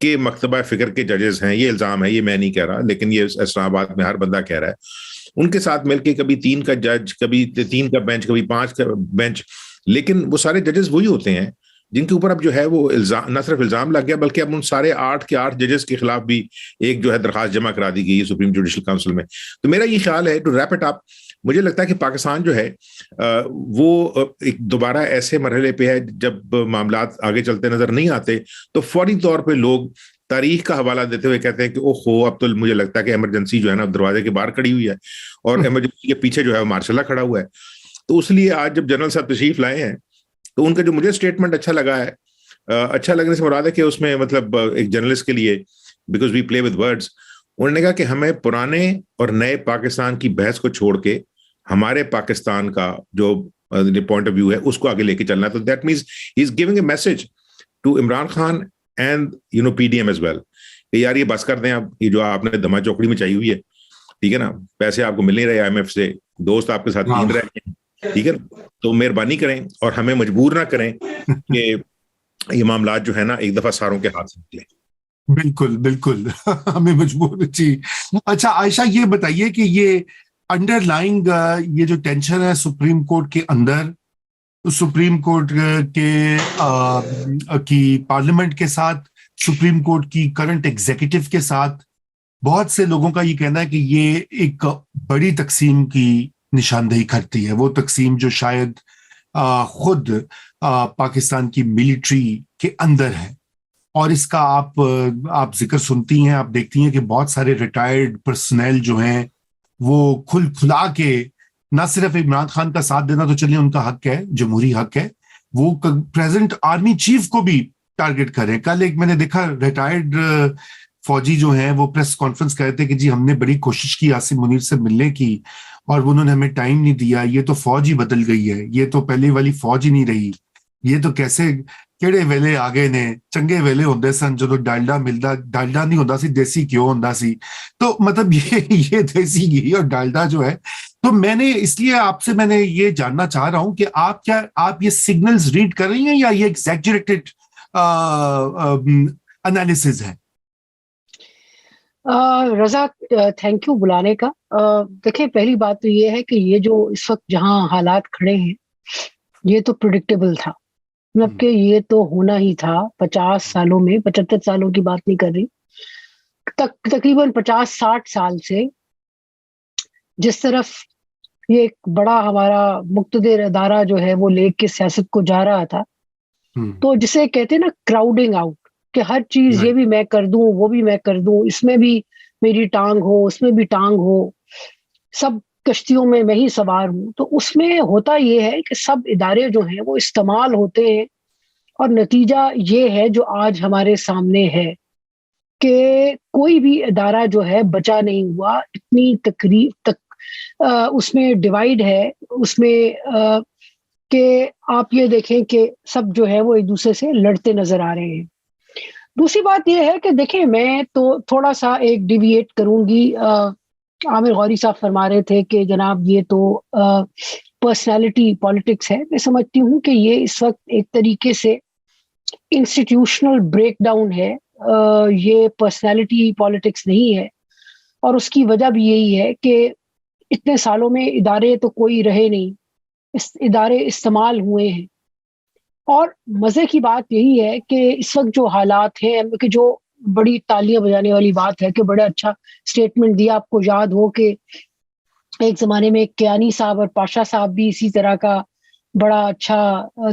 کے مکتبہ فکر کے ججز ہیں. یہ الزام ہے, یہ میں نہیں کہہ رہا, لیکن یہ اسلام آباد میں ہر بندہ کہہ رہا ہے. ان کے ساتھ مل کے کبھی 3 کا جج, کبھی 3 کا بینچ, کبھی 5 کا بینچ, لیکن وہ سارے ججز وہی ہوتے ہیں جن کے اوپر اب جو ہے وہ الزام, نہ صرف الزام لگ گیا بلکہ اب ان سارے 8 کے 8 ججز کے خلاف بھی ایک جو ہے درخواست جمع کرا دی گئی ہے سپریم جوڈیشل کاؤنسل میں. تو میرا یہ خیال ہے, ٹو ریپ اٹ اپ, مجھے لگتا ہے کہ پاکستان جو ہے وہ ایک دوبارہ ایسے مرحلے پہ ہے جب معاملات آگے چلتے نظر نہیں آتے تو فوری طور پہ لوگ تاریخ کا حوالہ دیتے ہوئے کہتے ہیں کہ او ہو, اب تو مجھے لگتا ہے کہ ایمرجنسی جو ہے نا دروازے کے باہر کھڑی ہوئی ہے اور ایمرجنسی کے پیچھے جو ہے وہ مارشل لا کھڑا ہوا ہے. تو اس لیے آج جب جنرل صاحب تشریف لائے ہیں تو ان کا جو مجھے اسٹیٹمنٹ اچھا لگا ہے, اچھا لگنے سے مراد ہے کہ اس میں مطلب ایک جرنلسٹ کے لیے, because we play with words, انہوں نے کہا کہ ہمیں پرانے اور نئے پاکستان کی بحث کو چھوڑ کے ہمارے پاکستان کا جو پوائنٹ آف ویو ہے اس کو آگے لے کے چلنا ہے. تو that means he is giving a message to Imran Khan and P D M as well کہ یار یہ بس کر دیں, اب یہ جو آپ نے دما چوکڑی میں چاہیے ہوئی ہے, ٹھیک ہے نا, پیسے آپ کو مل نہیں رہے آئی ایم ایف سے, دوست آپ کے ساتھ نیند رہے ہیں, ٹھیک ہے نا, تو مہربانی کریں اور ہمیں مجبور نہ کریں کہ یہ معاملات جو ہے نا ایک دفعہ ساروں کے ہاتھ سے نکلے. بالکل بالکل ہمیں مجبور. جی اچھا عائشہ, یہ بتائیے کہ یہ انڈر لائنگ یہ جو ٹینشن ہے سپریم کورٹ کے اندر, سپریم کورٹ کے کی پارلیمنٹ کے ساتھ, سپریم کورٹ کی کرنٹ ایگزیکٹو کے ساتھ, بہت سے لوگوں کا یہ کہنا ہے کہ یہ ایک بڑی تقسیم کی نشاندہی کرتی ہے. وہ تقسیم جو شاید خود پاکستان کی ملٹری کے اندر ہے, اور اس کا آپ ذکر سنتی ہیں, آپ دیکھتی ہیں کہ بہت سارے ریٹائرڈ پرسنل جو ہیں وہ کھلا کے نہ صرف عمران خان کا ساتھ دینا تو چلیے ان کا حق ہے, جمہوری حق ہے, وہ پریزنٹ آرمی چیف کو بھی ٹارگٹ کریں. کل ایک میں نے دیکھا ریٹائرڈ فوجی جو ہیں وہ پریس کانفرنس کر رہے تھے کہ جی ہم نے بڑی کوشش کی عاصم منیر سے ملنے کی اور انہوں نے ہمیں ٹائم نہیں دیا, یہ تو فوج ہی بدل گئی ہے, یہ تو پہلے والی فوج ہی نہیں رہی, یہ تو کیسے کہڑے ویلے آگے نے, چنگے ویلے ہوندے سن جو ڈالڈا ملدا, ڈالڈا نہیں ہوندا سی, دیسی گھیو ہوندا سی. تو مطلب یہ دیسی گھی اور ڈالڈا جو ہے, تو میں نے اس لیے آپ سے میں نے یہ جاننا چاہ رہا ہوں کہ آپ یہ سگنلز ریڈ کر رہی ہیں یا یہ ایگزیجریٹڈ انالیسز ہے؟ رضا تھینک یو بلانے کا. دیکھیں پہلی بات تو یہ ہے کہ یہ جو اس وقت جہاں حالات کھڑے ہیں یہ تو پریڈکٹیبل تھا, مطلب کہ یہ تو ہونا ہی تھا. 50 سالوں میں, 75 سالوں کی بات نہیں کر رہی, تقریباً 50-60 سال سے جس طرف یہ ایک بڑا ہمارا مقتدر ادارہ جو ہے وہ لے کے سیاست کو جا رہا تھا, تو جسے کہتے ہیں نا کراؤڈنگ آؤٹ, کہ ہر چیز یہ بھی میں کر دوں, وہ بھی میں کر دوں, اس میں بھی میری ٹانگ ہو, اس میں بھی ٹانگ ہو, سب کشتیوں میں میں ہی سوار ہوں. تو اس میں ہوتا یہ ہے کہ سب ادارے جو ہیں وہ استعمال ہوتے ہیں, اور نتیجہ یہ ہے جو آج ہمارے سامنے ہے کہ کوئی بھی ادارہ جو ہے بچا نہیں ہوا. اتنی تقریب تک اس میں ڈیوائیڈ ہے, اس میں کہ آپ یہ دیکھیں کہ سب جو ہے وہ ایک دوسرے سے لڑتے نظر آ رہے ہیں. دوسری بات یہ ہے کہ دیکھیں میں تو تھوڑا سا ایک ڈیویٹ کروں گی. عامر غوری صاحب فرما رہے تھے کہ جناب یہ تو پرسنالٹی پالیٹکس ہے. میں سمجھتی ہوں کہ یہ اس وقت ایک طریقے سے انسٹیٹیوشنل بریک ڈاؤن ہے, یہ پرسنالٹی پالیٹکس نہیں ہے. اور اس کی وجہ بھی یہی ہے کہ اتنے سالوں میں ادارے تو کوئی رہے نہیں, ادارے استعمال ہوئے ہیں. اور مزے کی بات یہی ہے کہ اس وقت جو حالات ہیں, کہ جو بڑی تالیاں بجانے والی بات ہے کہ بڑا اچھا اسٹیٹمنٹ دیا. آپ کو یاد ہو کہ ایک زمانے میں کیانی صاحب اور پاشا صاحب بھی اسی طرح کا بڑا اچھا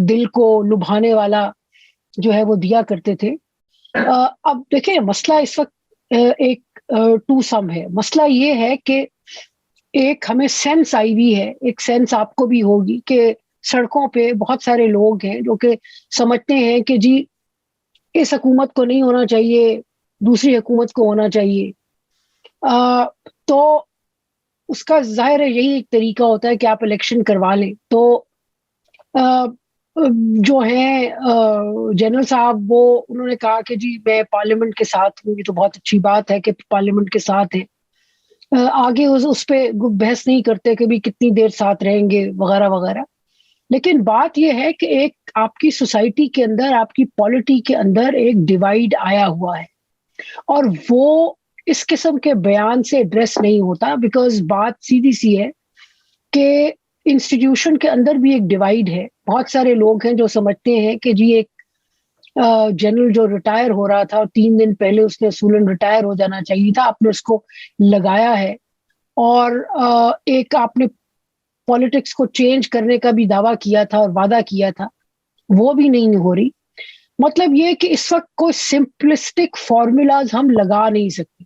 دل کو لبھانے والا جو ہے وہ دیا کرتے تھے. اب دیکھیں مسئلہ اس وقت ایک ٹو سم ہے. مسئلہ یہ ہے کہ ایک ہمیں سینس آئی ہوئی ہے, ایک سینس آپ کو بھی ہوگی کہ سڑکوں پہ بہت سارے لوگ ہیں جو کہ سمجھتے ہیں کہ جی اس حکومت کو نہیں ہونا چاہیے, دوسری حکومت کو ہونا چاہیے. تو اس کا ظاہر ہے یہی ایک طریقہ ہوتا ہے کہ آپ الیکشن کروا لیں. تو جو ہیں جنرل صاحب وہ انہوں نے کہا کہ جی میں پارلیمنٹ کے ساتھ ہوں. یہ تو بہت اچھی بات ہے کہ پارلیمنٹ کے ساتھ ہیں. آگے اس پہ بحث نہیں کرتے کہ بھی کتنی دیر ساتھ رہیں گے وغیرہ وغیرہ. لیکن بات یہ ہے کہ ایک آپ کی سوسائٹی کے اندر, آپ کی پالیٹی کے اندر ایک ڈیوائیڈ آیا ہوا ہے. اور وہ اس قسم کے بیان سے ایڈریس نہیں ہوتا, بیکاز بات سیدھی سی ہے کہ انسٹیٹیوشن کے اندر بھی ایک ڈیوائڈ ہے. بہت سارے لوگ ہیں جو سمجھتے ہیں کہ جی ایک جنرل جو ریٹائر ہو رہا تھا اور 3 دن پہلے اس نے اصولاً ریٹائر ہو جانا چاہیے تھا, آپ نے اس کو لگایا ہے, اور ایک آپ نے پالیٹکس کو چینج کرنے کا بھی دعویٰ کیا تھا اور وعدہ کیا تھا, وہ بھی نہیں ہو رہی. مطلب یہ کہ اس وقت کوئی سمپلسٹک فارمولاز ہم لگا نہیں سکتے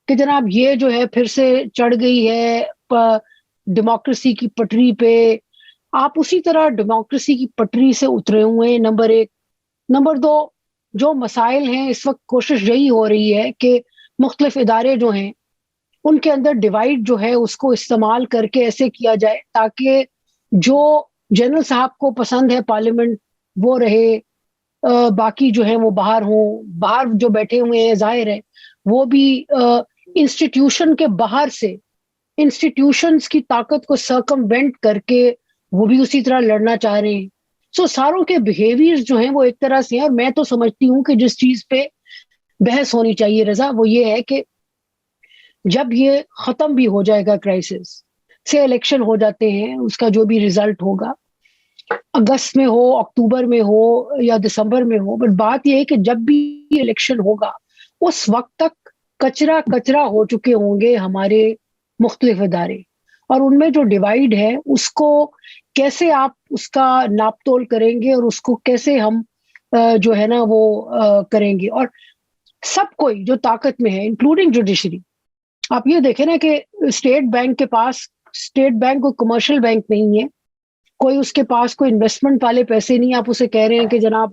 کہ جناب یہ جو ہے پھر سے چڑھ گئی ہے ڈیموکریسی کی پٹری پہ. آپ اسی طرح ڈیموکریسی کی پٹری سے اترے ہوئے ہیں, نمبر 1. نمبر 2, جو مسائل ہیں اس وقت کوشش یہی ہو رہی ہے کہ مختلف ادارے جو ہیں ان کے اندر ڈیوائڈ جو ہے اس کو استعمال کر کے ایسے کیا جائے تاکہ جو جنرل صاحب کو پسند ہے پارلیمنٹ وہ رہے, باقی جو ہیں وہ باہر ہوں. باہر جو بیٹھے ہوئے ہیں ظاہر ہے وہ بھی انسٹیٹیوشن کے باہر سے انسٹیٹیوشنز کی طاقت کو سرکموینٹ کر کے وہ بھی اسی طرح لڑنا چاہ رہے ہیں. سو ساروں کے بیہیویئر جو ہیں وہ ایک طرح سے ہیں, اور میں تو سمجھتی ہوں کہ جس چیز پہ بحث ہونی چاہیے رضا وہ یہ ہے کہ جب یہ ختم بھی ہو جائے گا کرائسس سے, الیکشن ہو جاتے ہیں, اس کا جو بھی ریزلٹ ہوگا اگست میں ہو, اکتوبر میں ہو یا دسمبر میں ہو, بٹ بات یہ ہے کہ جب بھی الیکشن ہوگا اس وقت تک کچرا ہو چکے ہوں گے ہمارے مختلف ادارے, اور ان میں جو ڈیوائڈ ہے اس کو کیسے آپ اس کا ناپ تول کریں گے اور اس کو کیسے ہم جو ہے نا وہ کریں گے. اور سب کوئی جو طاقت میں ہے انکلوڈنگ جوڈیشری, آپ یہ دیکھیں نا کہ اسٹیٹ بینک کے پاس, اسٹیٹ بینک کوئی کمرشل بینک نہیں ہے, کوئی اس کے پاس کوئی انویسٹمنٹ والے پیسے نہیں, آپ اسے کہہ رہے ہیں کہ جناب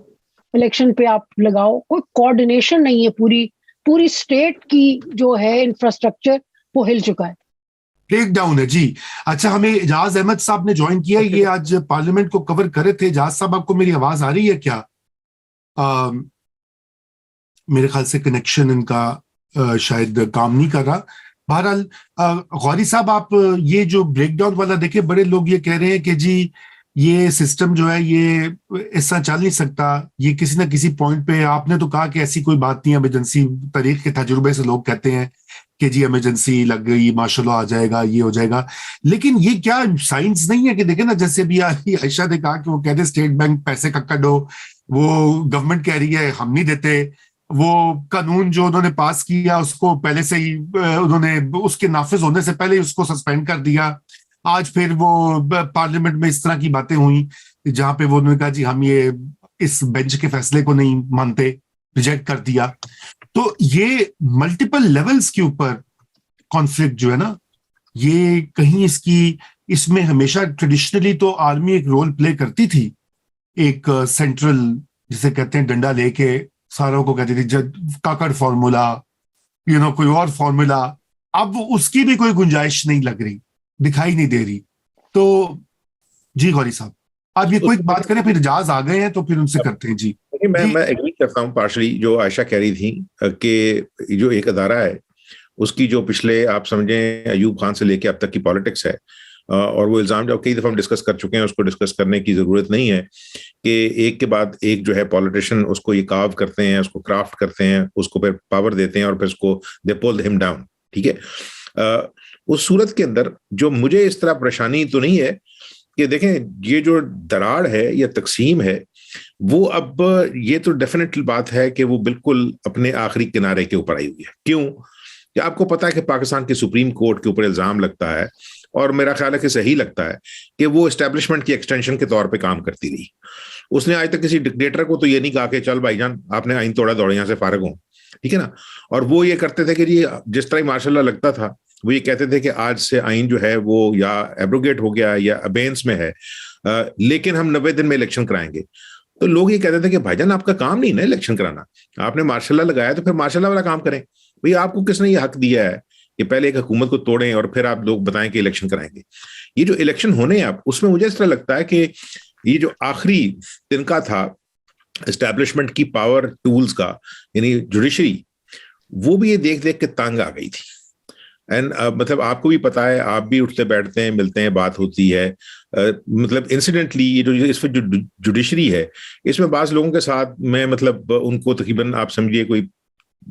الیکشن پہ آپ لگاؤ. کوئی کوآرڈینیشن نہیں ہے, پوری اسٹیٹ کی جو ہے انفراسٹرکچر وہ ہل چکا ہے, بریک ڈاؤن ہے. جی اچھا, ہمیں اعجاز احمد صاحب نے جوائن کیا, یہ آج پارلیمنٹ کو کور کرے تھے. اعجاز صاحب آپ کو میری آواز آ رہی ہے کیا؟ میرے خیال سے کنیکشن ان کا شاید کام نہیں کر رہا. بہرحال غوری صاحب, آپ یہ جو بریک ڈاؤن والا دیکھیں, بڑے لوگ یہ کہہ رہے ہیں کہ جی یہ سسٹم جو ہے یہ ایسا چل نہیں سکتا, یہ کسی نہ کسی پوائنٹ پہ, آپ نے تو کہا کہ ایسی کوئی بات نہیں, ایمرجنسی تاریخ کے تجربے سے لوگ کہتے ہیں کہ جی ایمرجنسی لگ گئی, ماشاء اللہ آ جائے گا, یہ ہو جائے گا. لیکن یہ کیا سائنس نہیں ہے کہ دیکھیں نا, جیسے بھی عائشہ نے کہا کہ وہ کہتے اسٹیٹ بینک پیسے ککڑ ہو, وہ گورنمنٹ کہہ رہی ہے ہم نہیں دیتے, وہ قانون جو انہوں نے پاس کیا اس کو پہلے سے ہی انہوں نے اس کے نافذ ہونے سے پہلے اس کو سسپینڈ کر دیا. آج پھر وہ پارلیمنٹ میں اس طرح کی باتیں ہوئیں جہاں پہ وہ انہوں نے کہا جی ہم یہ اس بینچ کے فیصلے کو نہیں مانتے, ریجیکٹ کر دیا. تو یہ ملٹیپل لیولز کے اوپر کانفلکٹ جو ہے نا, یہ کہیں اس میں ہمیشہ ٹریڈیشنلی تو آرمی ایک رول پلے کرتی تھی, ایک سینٹرل جسے کہتے ہیں ڈنڈا لے کے ساروں کو کہتی تھی کاکڑ فارمولا, کوئی اور فارمولا. اب اس کی بھی کوئی گنجائش نہیں لگ رہی, دکھائی نہیں دے رہی. تو جی غوری صاحب آپ یہ کوئی بات کریں, پھر اعجاز آ گئے ہیں تو پھر ان سے کرتے ہیں. جی میں ایگری کرتا ہوں پارشلی جو عائشہ کہہ رہی تھی کہ جو ایک ادارہ ہے اس کی جو پچھلے آپ سمجھیں ایوب خان سے لے کے اب تک کی پالیٹکس ہے, اور وہ الزام جو کئی دفعہ ہم ڈسکس کر چکے ہیں, اس کو ڈسکس کرنے کی ضرورت نہیں ہے کہ ایک کے بعد ایک جو ہے پالیٹیشین اس کو یہ کاو کرتے ہیں, اس کو کرافٹ کرتے ہیں, اس کو پھر پاور دیتے ہیں اور پھر اس کو دے پول ہم ڈاؤن. ٹھیک ہے, اس صورت کے اندر جو مجھے اس طرح پریشانی تو نہیں ہے کہ دیکھیں یہ جو دراڑ ہے یا تقسیم ہے وہ اب یہ تو ڈیفینیٹلی بات ہے کہ وہ بالکل اپنے آخری کنارے کے اوپر آئی ہوئی ہے. کیوں کہ آپ کو پتا ہے کہ پاکستان کے سپریم کورٹ کے اوپر الزام لگتا ہے, اور میرا خیال ہے کہ صحیح لگتا ہے کہ وہ اسٹیبلشمنٹ کی ایکسٹینشن کے طور پہ کام کرتی رہی. اس نے آج تک کسی ڈکٹیٹر کو تو یہ نہیں کہا کہ چل بھائی جان آپ نے آئین توڑا, دوڑے یہاں سے فارغ ہوں. ٹھیک ہے نا, اور وہ یہ کرتے تھے کہ جی جس طرح ماشاء اللہ لگتا تھا وہ یہ کہتے تھے کہ آج سے آئین جو ہے وہ یا ایبروگیٹ ہو گیا یا ابینس میں ہے, لیکن ہم 90 دن میں الیکشن کرائیں گے. تو لوگ یہ کہتے تھے کہ بھائی جان آپ کا کام نہیں نا الیکشن کرانا, آپ نے ماشاء اللہ لگایا تو پھر ماشاء اللہ والا کام کریں. بھئی آپ کو کس نے یہ حق دیا ہے کہ پہلے ایک حکومت کو توڑیں اور پھر آپ لوگ بتائیں کہ الیکشن کرائیں گے. یہ جو الیکشن ہونے ہیں اب اس میں مجھے اس طرح لگتا ہے کہ یہ جو آخری تنکا تھا اسٹیبلشمنٹ کی پاور ٹولز کا, یعنی جوڈیشری, وہ بھی یہ دیکھ دیکھ کے تانگ آ گئی تھی. اینڈ مطلب آپ کو بھی پتا ہے, آپ بھی اٹھتے بیٹھتے ہیں, ملتے ہیں, بات ہوتی ہے, مطلب انسیڈنٹلی یہ جو اس میں جو جوڈیشری ہے اس میں بعض لوگوں کے ساتھ میں مطلب ان کو تقریباً آپ سمجھیے کوئی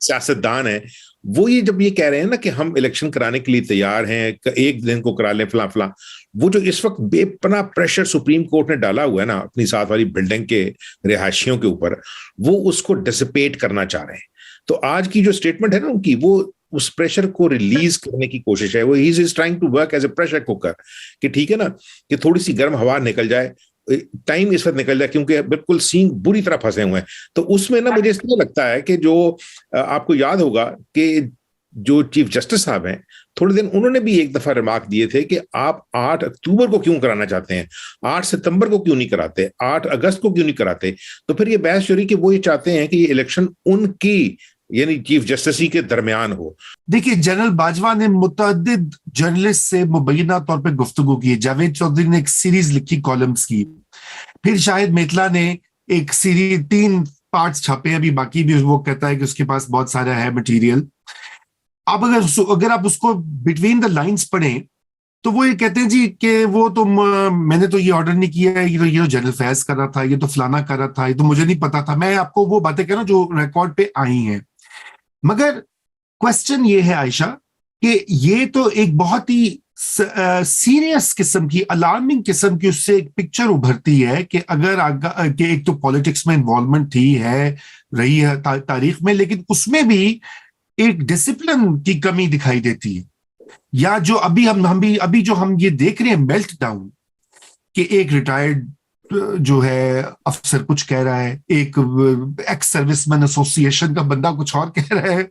سیاستدان ہیں وہ یہ جب یہ کہہ رہے ہیں نا کہ ہم الیکشن کرانے کے لیے تیار ہیں, ایک دن کو کرا لیں فلاں فلاں, وہ جو اس وقت بے پناہ پریشر سپریم کورٹ نے ڈالا ہوا ہے نا اپنی ساتھ والی بلڈنگ کے رہائشیوں کے اوپر, وہ اس کو ڈسپیٹ کرنا چاہ رہے ہیں. تو آج کی جو اسٹیٹمنٹ ہے نا ان کی, وہ اس پریشر کو ریلیز کرنے کی کوشش ہے. وہ ہی is trying to work as a pressure cooker, کہ ٹھیک ہے نا کہ تھوڑی سی گرم ہوا نکل جائے, ٹائم اس وقت نکل جائے, کیونکہ بالکل سینگ بری طرح پھنسے ہوئے ہیں. تو اس میں نا مجھے اس لیے لگتا ہے کہ جو آپ کو یاد ہوگا کہ جو چیف جسٹس صاحب ہیں تھوڑے دن انہوں نے بھی ایک دفعہ ریمارک دیے تھے کہ آپ 8 اکتوبر کو کیوں کرانا چاہتے ہیں, 8 ستمبر کو کیوں نہیں کراتے, 8 اگست کو کیوں نہیں کراتے. تو پھر یہ بحث ہو رہی کہ وہ یہ چاہتے ہیں کہ یہ الیکشن ان کی یعنی چیف جسٹس کے درمیان ہو. دیکھیے جنرل باجوہ نے متعدد جرنلسٹ سے مبینہ طور پہ گفتگو کی, جاوید چودھری نے ایک سیریز لکھی کالمز کی, پھر شاہد میتلا نے ایک سیریز 3 پارٹس چھاپے, ابھی باقی بھی وہ کہتا ہے کہ اس کے پاس بہت سارا ہے مٹیریل. اب اگر آپ اس کو بٹوین دا لائنز پڑھیں تو وہ یہ کہتے ہیں جی کہ وہ تو میں نے تو یہ آرڈر نہیں کیا ہے, یہ تو جنرل فیض کر رہا تھا, یہ تو فلانا کر رہا تھا, یہ تو مجھے نہیں پتا تھا. میں آپ کو وہ باتیں کہہ رہا ہوں جو ریکارڈ پہ آئی ہیں. مگر کوسچن یہ ہے عائشہ کہ یہ تو ایک بہت ہی سیریس قسم کی, الارمنگ قسم کی اس سے ایک پکچر ابھرتی ہے کہ اگر کہ ایک تو پالیٹکس میں انوالومنٹ تھی ہے رہی ہے تاریخ میں, لیکن اس میں بھی ایک ڈسپلن کی کمی دکھائی دیتی ہے. یا جو ابھی جو ہم یہ دیکھ رہے ہیں میلٹ ڈاؤن, کہ ایک ریٹائرڈ جو ہے افسر کچھ کہہ رہا ہے, ایک ایکس سروس مین ایسوسی ایشن کا بندہ کچھ اور کہہ رہا ہے,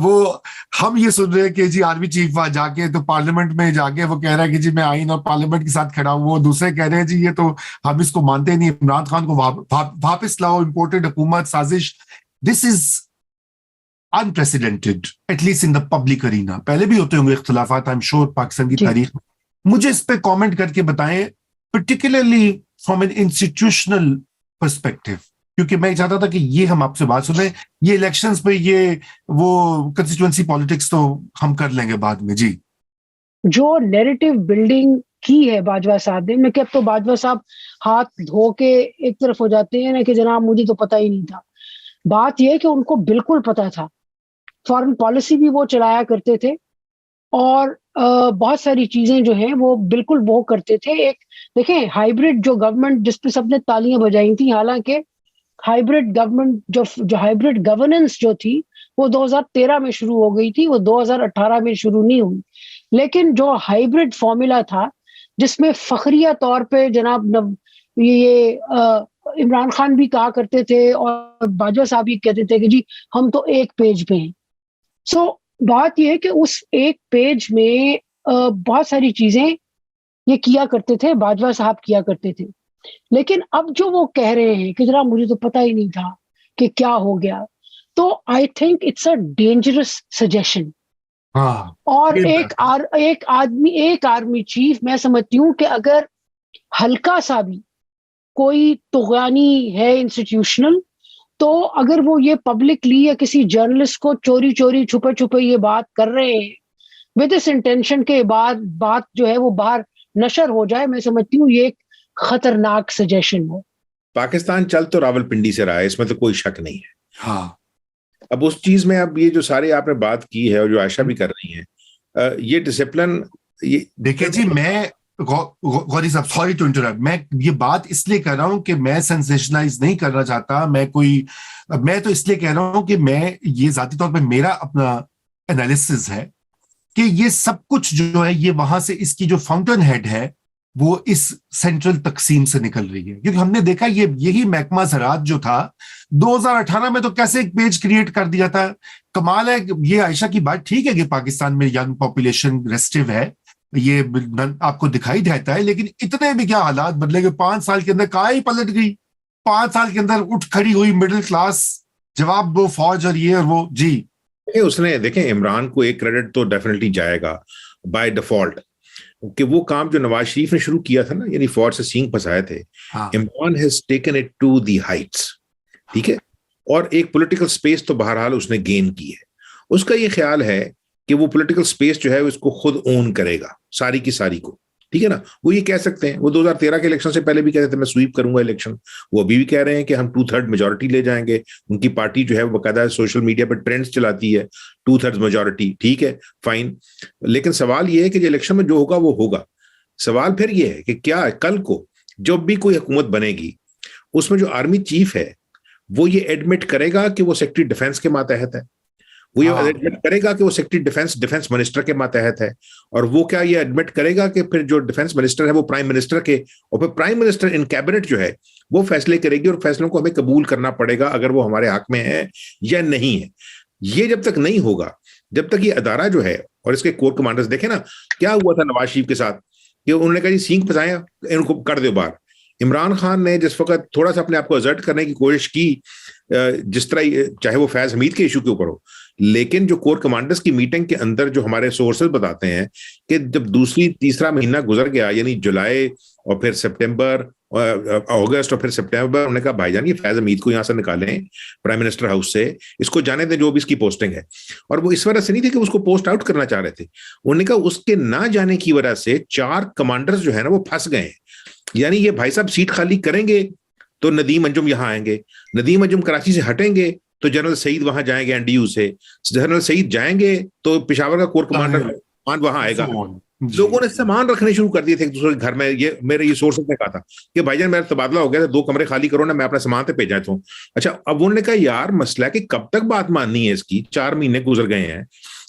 وہ ہم یہ سن رہے ہیں کہ جی آرمی چیف جا کے تو پارلیمنٹ میں جا کے وہ کہہ رہا ہے کہ جی میں آئین اور پارلیمنٹ کے ساتھ کھڑا ہوں, وہ دوسرے کہہ رہے ہیں جی یہ تو ہم اس کو مانتے نہیں, عمران خان کو واپس لاؤ, امپورٹڈ حکومت سازش. دس از unprecedented, at least in the public arena. پہلے بھی ہوتے ہوں گے اختلافات I'm sure پاکستان کی تاریخ میں. مجھے اس پہ کامنٹ کر کے بتائیں, particularly from an institutional perspective, کیونکہ میں چاہتا تھا کہ یہ ہم آپ سے بات سنیں. یہ الیکشنز پہ یہ وہ کنسٹیچوئنسی پالیٹکس تو ہم کر لیں گے بعد میں. جی جو نیریٹو بلڈنگ کی ہے باجوہ صاحب نے, میں کہ اب تو باجوہ صاحب ہاتھ دھو کے ایک طرف ہو جاتے ہیں نا کہ جناب مجھے تو پتہ ہی نہیں تھا. بات یہ ہے کہ ان کو بالکل پتہ تھا, فارن پالیسی بھی وہ چلایا کرتے تھے, اور بہت ساری چیزیں جو ہیں وہ بالکل وہ کرتے تھے. ایک دیکھیں ہائیبرڈ جو گورنمنٹ جس پہ سب نے تالیاں بجائی تھیں, حالانکہ ہائیبرڈ گورنمنٹ جو ہائیبرڈ گورننس جو تھی وہ 2013 میں شروع ہو گئی تھی, وہ 2018 میں شروع نہیں ہوئی. لیکن جو ہائیبرڈ فارمولا تھا جس میں فخریہ طور پہ جناب یہ عمران خان بھی کہا کرتے تھے اور باجوہ صاحب بھی کہتے تھے کہ جی ہم تو ایک پیج پہ ہیں. سو بات یہ ہے کہ اس ایک پیج میں بہت ساری چیزیں یہ کیا کرتے تھے, باجوہ صاحب کیا کرتے تھے. لیکن اب جو وہ کہہ رہے ہیں کہ جناب مجھے تو پتہ ہی نہیں تھا کہ کیا ہو گیا, تو I think it's a dangerous suggestion. اور ایک آرمی چیف, میں سمجھتی ہوں کہ اگر ہلکا سا بھی کوئی طغیانی ہے انسٹیٹیوشنل, تو اگر وہ یہ پبلکلی یا کسی جرنلسٹ کو چوری چوری چھپے چھپے یہ بات کر رہے ہیں ود اس انٹینشن کے بعد بات جو ہے وہ باہر نشر ہو جائے, میں سمجھتی ہوں یہ ایک خطرناک سجیشن ہے. پاکستان چل تو راول پنڈی سے رہا ہے, اس میں تو کوئی شک نہیں ہے. ہاں اب اس چیز میں اب یہ جو سارے آپ نے بات کی ہے اور جو عائشہ بھی کر رہی ہیں, یہ ڈسپلن دیکھیں جی, میں غوری صاحب سوری ٹو انٹرپٹ, میں یہ بات اس لیے کر رہا ہوں کہ میں سینسیشنلائز نہیں کرنا چاہتا, میں تو اس لیے کہہ رہا ہوں کہ میں یہ ذاتی طور پہ میرا اپنا انالیسس ہے کہ یہ سب کچھ جو ہے یہ وہاں سے اس کی جو فاؤنٹن ہیڈ ہے وہ اس سینٹرل تقسیم سے نکل رہی ہے. کیونکہ ہم نے دیکھا یہی محکمہ زراعت جو تھا 2018 میں تو کیسے ایک پیج کریٹ کر دیا تھا. کمال ہے, یہ عائشہ کی بات ٹھیک ہے کہ پاکستان میں ینگ پاپولیشن ریسٹیو ہے, یہ آپ کو دکھائی دیتا ہے, لیکن اتنے بھی کیا حالات بدلے گئے 5 سال کے اندر, کہاں ہی پلٹ گئی 5 سال کے اندر, اٹھ کھڑی ہوئی مڈل کلاس, جواب دو فوج اور یہ اور وہ. جی اس نے دیکھیں عمران کو ایک کریڈٹ تو ڈیفینیٹلی جائے گا بائی ڈیفالٹ, کہ وہ کام جو نواز شریف نے شروع کیا تھا نا, یعنی فوج سے سینگ پھنسائے تھے, Imran has taken it to the heights. ٹھیک ہے, اور ایک پولیٹیکل سپیس تو بہرحال اس نے گین کی ہے. اس کا یہ خیال ہے کہ وہ پولیٹیکل سپیس جو ہے اس کو خود اون کرے گا ساری کی ساری کو. ٹھیک ہے نا, وہ یہ کہہ سکتے ہیں, وہ 2013 کے الیکشن سے پہلے بھی کہتے تھے میں سویپ کروں گا الیکشن, وہ ابھی بھی کہہ رہے ہیں کہ ہم 2/3 میجورٹی لے جائیں گے. ان کی پارٹی جو ہے وہ باقاعدہ سوشل میڈیا پہ ٹرینڈز چلاتی ہے 2/3 میجورٹی, ٹھیک ہے فائن. لیکن سوال یہ ہے کہ جو الیکشن میں جو ہوگا وہ ہوگا. سوال پھر یہ ہے کہ کیا کل کو جب بھی کوئی حکومت بنے گی اس میں جو آرمی چیف ہے وہ یہ ایڈمٹ کرے گا کہ وہ سیکرٹری ڈیفنس کے ماتحت ہے, وہ یہ ایڈمٹ کرے گا کہ وہ سیکرٹری ڈیفنس منسٹر کے ماتحت ہے, اور وہ کیا یہ ایڈمٹ کرے گا کہ پھر جو ڈیفنس منسٹر ہے وہ پرائم منسٹر کے, اور پھر پرائم منسٹر ان کیبنٹ جو ہے وہ فیصلے کرے گی, اور فیصلوں کو ہمیں قبول کرنا پڑے گا اگر وہ ہمارے حق میں ہے یا نہیں ہے. یہ جب تک نہیں ہوگا, جب تک یہ ادارہ جو ہے اور اس کے کور کمانڈرز, دیکھیں نا کیا ہوا تھا نواز شریف کے ساتھ کہ انہوں نے کہا جی سینگ پھنسایا ان کو کر دو باہر. عمران خان نے جس وقت تھوڑا سا اپنے آپ کو ازرٹ کرنے کی کوشش کی, جس طرح چاہے وہ فیض حمید کے ایشو کے اوپر ہو, لیکن جو کور کمانڈرز کی میٹنگ کے اندر جو ہمارے سورسز بتاتے ہیں کہ جب تیسرا مہینہ گزر گیا, یعنی جولائی اور پھر سپٹمبر, اگست اور پھر سپٹمبر, انہوں نے کہا بھائی جان یہ فیض حمید کو یہاں سے نکالیں پرائم منسٹر ہاؤس سے, اس کو جانے دیں جو بھی اس کی پوسٹنگ ہے. اور وہ اس وجہ سے نہیں تھے کہ اس کو پوسٹ آؤٹ کرنا چاہ رہے تھے, انہوں نے کہا اس کے نہ جانے کی وجہ سے 4 کمانڈرز جو ہے نا وہ پھنس گئے ہیں. یعنی یہ بھائی صاحب سیٹ خالی کریں گے تو ندیم انجم یہاں آئیں گے, ندیم انجم کراچی سے ہٹیں گے تو جنرل سعید وہاں جائیں گے این ڈی یو سے, جنرل سعید جائیں گے تو پشاور کا کور کمانڈر وہاں آئے گا. لوگوں نے سامان رکھنے شروع کر دیے تھے ایک دوسرے کے گھر میں. یہ میرے یہ سورسز نے کہا تھا کہ بھائی جان میرا تبادلہ ہو گیا تھا, 2 کمرے خالی کرو نا, میں اپنا سامان تے بھیجا ہوں. اچھا اب انہوں نے کہا یار مسئلہ کہ کب تک بات ماننی ہے اس کی, 4 مہینے گزر گئے ہیں,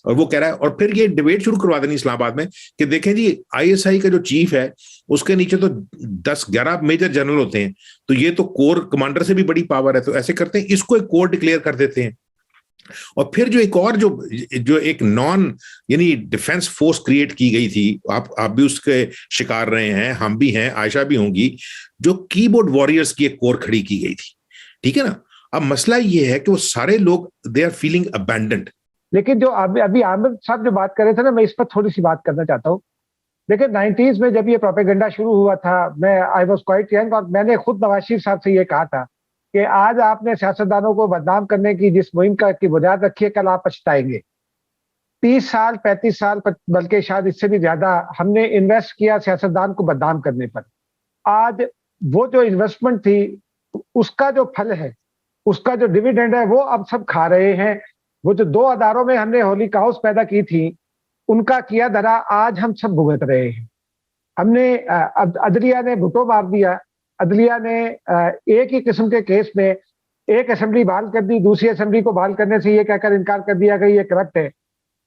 اور وہ کہہ رہا ہے, اور پھر یہ ڈیبیٹ شروع کروا دینی اسلام آباد میں کہ دیکھیں جی آئی ایس آئی کا جو چیف ہے اس کے نیچے تو 10-11 میجر جنرل ہوتے ہیں, تو یہ تو کور کمانڈر سے بھی بڑی پاور ہے, تو ایسے کرتے ہیں اس کو ایک کور ڈکلیئر کر دیتے ہیں. اور پھر جو ایک اور جو ایک یعنی ڈیفنس فورس کریٹ کی گئی تھی, آپ بھی اس کے شکار رہے ہیں, ہم بھی ہیں, عائشہ بھی ہوں گی, جو کی بورڈ واریئرز کی ایک کور کھڑی کی گئی تھی, ٹھیک ہے نا. اب مسئلہ یہ ہے کہ وہ سارے لوگ دے آر فیلنگ ابینڈنڈ. لیکن جو ابھی عامر صاحب جو بات کر رہے تھے نا, میں اس پر تھوڑی سی بات کرنا چاہتا ہوں. لیکن 90s میں جب یہ پروپیگنڈا شروع ہوا تھا, میں آئی واز کوائٹ ینگ, اور میں نے خود نواز شریف صاحب سے یہ کہا تھا کہ آج آپ نے سیاستدانوں کو بدنام کرنے کی جس مہم کی بنیاد رکھی ہے, کل آپ پچھتائیں گے. 30 سال 35 سال بلکہ شاید اس سے بھی زیادہ ہم نے انویسٹ کیا سیاستدان کو بدنام کرنے پر. آج وہ جو انویسٹمنٹ تھی اس کا جو پھل ہے, اس کا جو ڈیویڈنڈ ہے, وہ اب سب کھا رہے ہیں. وہ جو 2 اداروں میں ہم نے ہولی کاؤس پیدا کی تھی, ان کا کیا دھرا آج ہم سب بھگت رہے ہیں. ہم نے عدلیہ نے بھٹو مار دیا, عدلیہ نے ایک ہی قسم کے کیس میں ایک اسمبلی بحال کر دی, دوسری اسمبلی کو بحال کرنے سے یہ کہہ کر انکار کر دیا کہ یہ کرپٹ ہے.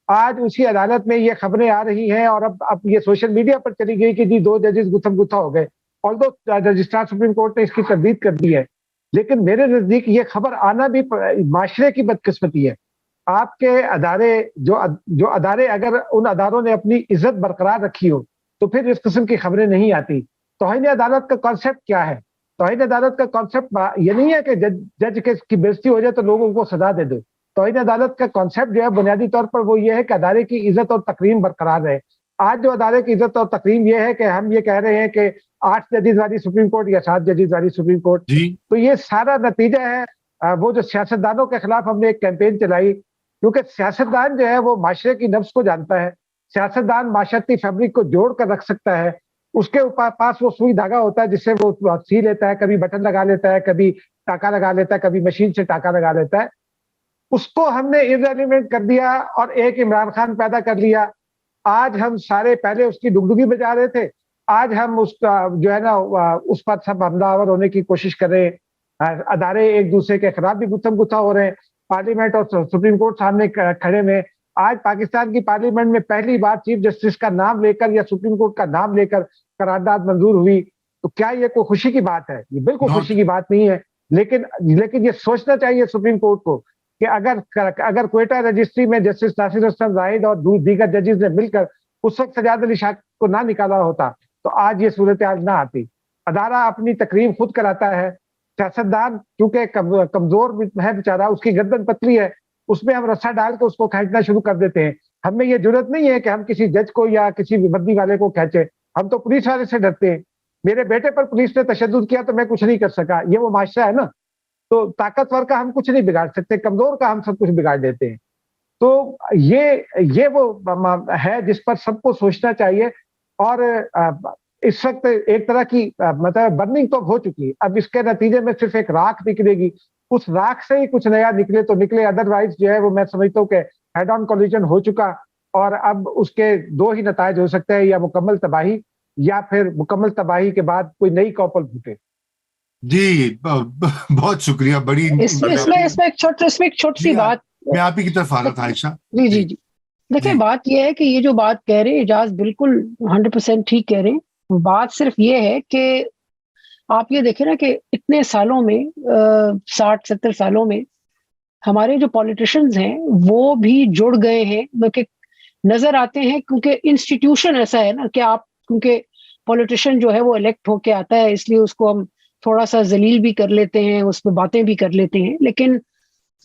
آج اسی عدالت میں یہ خبریں آ رہی ہیں, اور اب یہ سوشل میڈیا پر چلی گئی کہ جی 2 ججز گتھم گتھا ہو گئے, آلدو رجسٹرار سپریم کورٹ نے اس کی تردید کر دی ہے. لیکن میرے نزدیک یہ خبر آنا بھی معاشرے کی بدقسمتی ہے. آپ کے ادارے جو ادارے اگر ان اداروں نے اپنی عزت برقرار رکھی ہو تو پھر اس قسم کی خبریں نہیں آتی. توہین عدالت کا کانسیپٹ کیا ہے؟ توہین عدالت کا کانسیپٹ یہ نہیں ہے کہ جج کی بےزتی ہو جائے تو لوگوں کو سزا دے دو. توہین عدالت کا کانسیپٹ جو ہے بنیادی طور پر وہ یہ ہے کہ ادارے کی عزت اور تکریم برقرار رہے. آج جو ادارے کی عزت اور تکریم یہ ہے کہ ہم یہ کہہ رہے ہیں کہ 8 ججز والی سپریم کورٹ یا 7 ججز والی سپریم کورٹ, تو یہ سارا نتیجہ ہے وہ جو سیاستدانوں کے خلاف ہم نے ایک کیمپین چلائی. کیونکہ سیاستدان جو ہے وہ معاشرے کی نبض کو جانتا ہے, سیاستدان معاشرتی فیبرک کو جوڑ کر رکھ سکتا ہے. اس کے پاس وہ سوئی دھاگا ہوتا ہے جس سے وہ سی لیتا ہے, کبھی بٹن لگا لیتا ہے, کبھی ٹاکا لگا لیتا ہے, کبھی مشین سے ٹاکا لگا لیتا ہے. اس کو ہم نے ارریلیونٹ کر دیا اور ایک عمران خان پیدا کر لیا. آج ہم سارے پہلے اس کی ڈگڈگی بجا رہے تھے, آج ہم اس کا جو ہے نا اس پر سب حملہ آور ہونے کی کوشش کر رہے ہیں. ادارے ایک دوسرے کے خلاف بھی گتھم گتھا ہو رہے ہیں. پارلیمنٹ اور سپریم کورٹ سامنے کھڑے میں, آج پاکستان کی پارلیمنٹ میں پہلی بار چیف جسٹس کا نام لے کر یا سپریم کورٹ کا نام لے کر قرارداد منظور ہوئی. تو کیا یہ کوئی خوشی کی بات ہے؟ یہ بالکل خوشی کی بات نہیں ہے. لیکن یہ سوچنا چاہیے سپریم کورٹ کو کہ اگر کوئٹہ رجسٹری میں جسٹس ناصر حسن زاہد اور دیگر ججز نے مل کر اس وقت سجاد علی شاہ کو نہ نکالا ہوتا تو آج یہ صورتحال نہ آتی. ادارہ اپنی تکریم خود کراتا ہے. سیاستدان چونکہ کمزور ہے بیچارہ, اس کی گردن پتلی ہے, اس میں ہم رسا ڈال کے اس کو کھینچنا شروع کر دیتے ہیں. ہم میں یہ ضرورت نہیں ہے کہ ہم کسی جج کو یا کسی وردی والے کو کھینچیں, ہم تو پولیس والے سے ڈرتے ہیں. میرے بیٹے پر پولیس نے تشدد کیا تو میں کچھ نہیں کر سکا, یہ وہ معاشرہ ہے نا. تو طاقتور کا ہم کچھ نہیں بگاڑ سکتے, کمزور کا ہم سب کچھ بگاڑ دیتے ہیں. تو یہ وہ ہے جس پر سب کو سوچنا چاہیے. اور اس وقت ایک طرح کی مطلب برننگ تو ہو چکی ہے. اب اس کے نتیجے میں صرف ایک راکھ نکلے گی, اس راکھ سے ہی کچھ نیا نکلے تو نکلے, ادروائز جو ہے وہ میں سمجھتا ہوں کہ ہیڈ آن کولیجن ہو چکا, اور اب اس کے دو ہی نتائج ہو سکتے ہیں, یا مکمل تباہی یا پھر مکمل تباہی کے بعد کوئی نئی کوپل پھوٹے. جی بہت شکریہ. بڑی اس میں ایک چھوٹی سی بات میں آپ ہی کی طرف آ رہا تھا عائشہ. جی دیکھیں, بات یہ ہے کہ یہ جو بات کہہ رہے ہیں اعجاز بالکل 100% ٹھیک کہہ رہے ہیں. بات صرف یہ ہے کہ آپ یہ دیکھیں نا کہ اتنے سالوں میں 60-70 سالوں میں ہمارے جو پولیٹیشنز ہیں وہ بھی جڑ گئے ہیں, کہ نظر آتے ہیں, کیونکہ انسٹیٹیوشن ایسا ہے نا کہ آپ, کیونکہ پولیٹیشین جو ہے وہ الیکٹ ہو کے آتا ہے, اس لیے اس کو ہم تھوڑا سا ذلیل بھی کر لیتے ہیں, اس پہ باتیں بھی کر لیتے ہیں, لیکن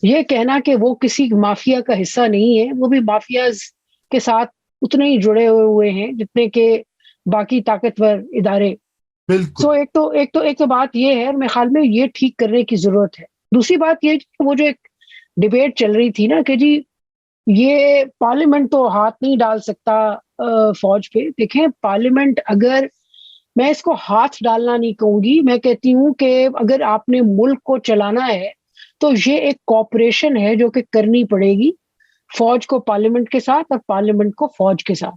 یہ کہنا کہ وہ کسی مافیا کا حصہ نہیں ہے, وہ بھی مافیاز کے ساتھ اتنے ہی جڑے ہوئے ہیں جتنے کہ باقی طاقتور ادارے. سو ایک تو بات یہ ہے, اور میرے خیال میں یہ ٹھیک کرنے کی ضرورت ہے. دوسری بات یہ کہ وہ جو ایک ڈیبیٹ چل رہی تھی نا کہ جی یہ پارلیمنٹ تو ہاتھ نہیں ڈال سکتا فوج پہ. دیکھیں, پارلیمنٹ, اگر میں اس کو ہاتھ ڈالنا نہیں کہوں گی, میں کہتی ہوں کہ اگر آپ نے ملک کو چلانا ہے تو یہ ایک کوآپریشن ہے جو کہ کرنی پڑے گی فوج کو پارلیمنٹ کے ساتھ اور پارلیمنٹ کو فوج کے ساتھ.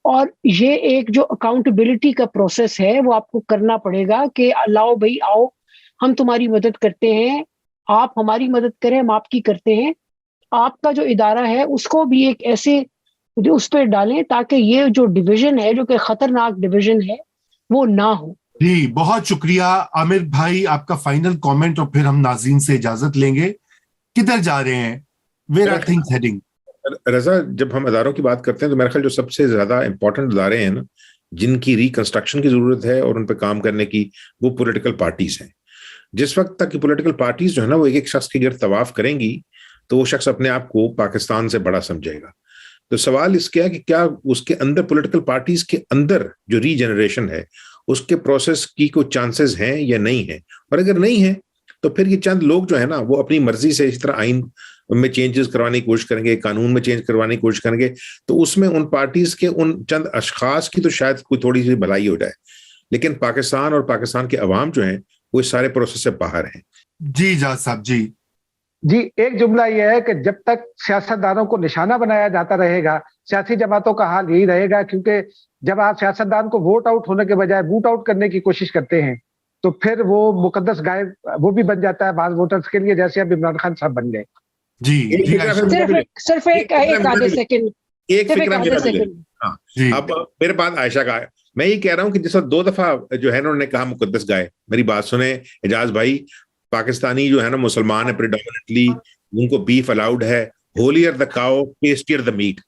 اور یہ ایک جو اکاؤنٹیبلٹی کا پروسیس ہے وہ آپ کو کرنا پڑے گا کہ لاؤ بھائی آؤ, ہم تمہاری مدد کرتے ہیں, آپ ہماری مدد کریں, ہم آپ کی کرتے ہیں. آپ کا جو ادارہ ہے اس کو بھی ایک ایسے اس پہ ڈالیں تاکہ یہ جو ڈویژن ہے, جو کہ خطرناک ڈویژن ہے, وہ نہ ہو. جی بہت شکریہ عامر بھائی, آپ کا فائنل کامنٹ اور پھر ہم ناظرین سے اجازت لیں گے. کدھر جا رہے ہیں, ویئر آر تھنگز ہیڈنگ؟ رضا, جب ہم اداروں کی بات کرتے ہیں تو میرے خیال جو سب سے زیادہ امپورٹنٹ ادارے ہیں نا, جن کی ریکنسٹرکشن کی ضرورت ہے اور ان پہ کام کرنے کی, وہ پولیٹیکل پارٹیز ہیں. جس وقت تک کہ پولیٹیکل پارٹیز جو ہے نا وہ ایک شخص کے گرد طواف کریں گی تو وہ شخص اپنے آپ کو پاکستان سے بڑا سمجھے گا. تو سوال اس کے ہے کہ کیا اس کے اندر پولیٹیکل پارٹیز کے اندر جو ری جنریشن ہے اس کے پروسیس کی کوئی چانسز ہیں یا نہیں ہیں, اور اگر نہیں ہے تو پھر یہ چند لوگ جو ہے نا وہ اپنی مرضی سے اس طرح آئین میں چینجز کروانے کی کوشش کریں گے, قانون میں چینج کروانے کی کوشش کریں گے, تو اس میں ان پارٹیز کے ان چند اشخاص کی تو شاید کوئی تھوڑی سی بھلائی ہو جائے, لیکن پاکستان اور پاکستان کے عوام جو ہیں وہ اس سارے پروسیس سے باہر ہیں. جی اعجاز صاحب. جی ایک جملہ یہ ہے کہ جب تک سیاستدانوں کو نشانہ بنایا جاتا رہے گا, سیاسی جماعتوں کا حال یہی رہے گا, کیونکہ جب آپ سیاستدان کو ووٹ آؤٹ ہونے کے بجائے بوٹ آؤٹ کرنے کی کوشش کرتے ہیں تو پھر وہ مقدس گائے وہ بھی بن جاتا ہے بعض ووٹرز کے لیے, جیسے اب عمران خان صاحب بن گئے. جی صرف ایک آدھے سیکنڈ. اب میرے پاس عائشہ کا ہے, میں یہ کہہ رہا ہوں کہ جس وقت 2 دفعہ جو ہے انہوں نے کہا مقدس گائے, میری بات سنیں اعجاز بھائی, پاکستانی جو ہے نا مسلمان ہے پریڈومیننٹلی, ان کو بیف الاؤڈ ہے, ہولیئر دا کاؤ ٹیسٹیئر دا میٹ.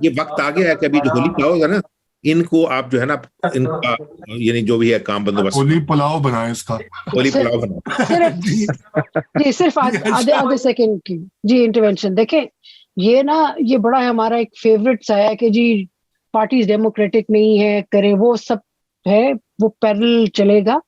یہ وقت آ گیا ہے کہ ابھی جو ہولی کاؤ ہے نا, ان کو آپ جو ہے نا ان کا یعنی جو بھی ہے کام بندوبست, ہولی پلاؤ بنائیں, اس کا ہولی پلاؤ بنائیں. جی صرف آدھے سیکنڈ کی جی انٹرونشن. دیکھیں یہ نا یہ بڑا ہمارا ایک فیوریٹ سا ہے کہ جی پارٹیز ڈیموکریٹک نہیں ہے, کریں, وہ سب ہے, وہ پیرل چلے گا.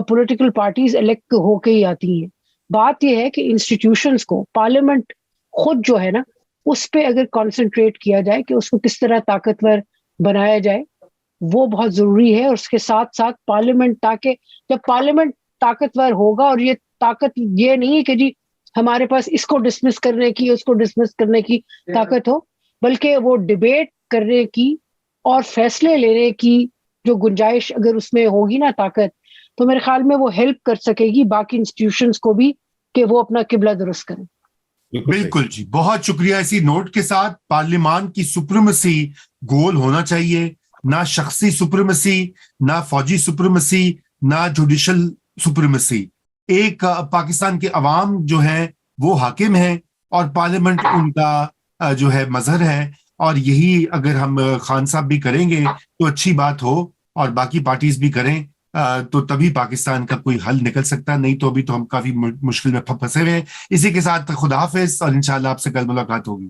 پولیٹیکل پارٹیز الیکٹ ہو کے ہی آتی ہیں. بات یہ ہے کہ انسٹیٹیوشنز کو, پارلیمنٹ خود جو ہے نا اس پہ اگر کانسنٹریٹ کیا جائے کہ اس کو کس طرح طاقتور بنایا جائے, وہ بہت ضروری ہے. اور اس کے ساتھ ساتھ پارلیمنٹ, تاکہ جب پارلیمنٹ طاقتور ہوگا, اور یہ طاقت یہ نہیں ہے کہ جی ہمارے پاس اس کو ڈسمس کرنے کی اس کو ڈسمس کرنے کی طاقت ہو, بلکہ وہ ڈیبیٹ کرنے کی اور فیصلے لینے کی جو گنجائش اگر اس میں ہوگی نا طاقت, تو میرے خیال میں وہ ہیلپ کر سکے گی باقی انسٹیٹیوشنز کو بھی کہ وہ اپنا قبلہ درست کریں. بالکل جی, بہت شکریہ. اسی نوٹ کے ساتھ پارلیمان کی سپریمیسی گول ہونا چاہیے, نہ شخصی سپریمیسی, نہ فوجی سپریمیسی, نہ جوڈیشل سپریمیسی. ایک پاکستان کے عوام جو ہیں وہ حاکم ہیں اور پارلیمنٹ ان کا جو ہے مظہر ہے, اور یہی اگر ہم خان صاحب بھی کریں گے تو اچھی بات ہو, اور باقی پارٹیز بھی کریں تو تبھی پاکستان کا کوئی حل نکل سکتا, نہیں تو ابھی تو ہم کافی مشکل میں پھنسے ہوئے ہیں. اسی کے ساتھ خدا حافظ, اور انشاءاللہ آپ سے کل ملاقات ہوگی.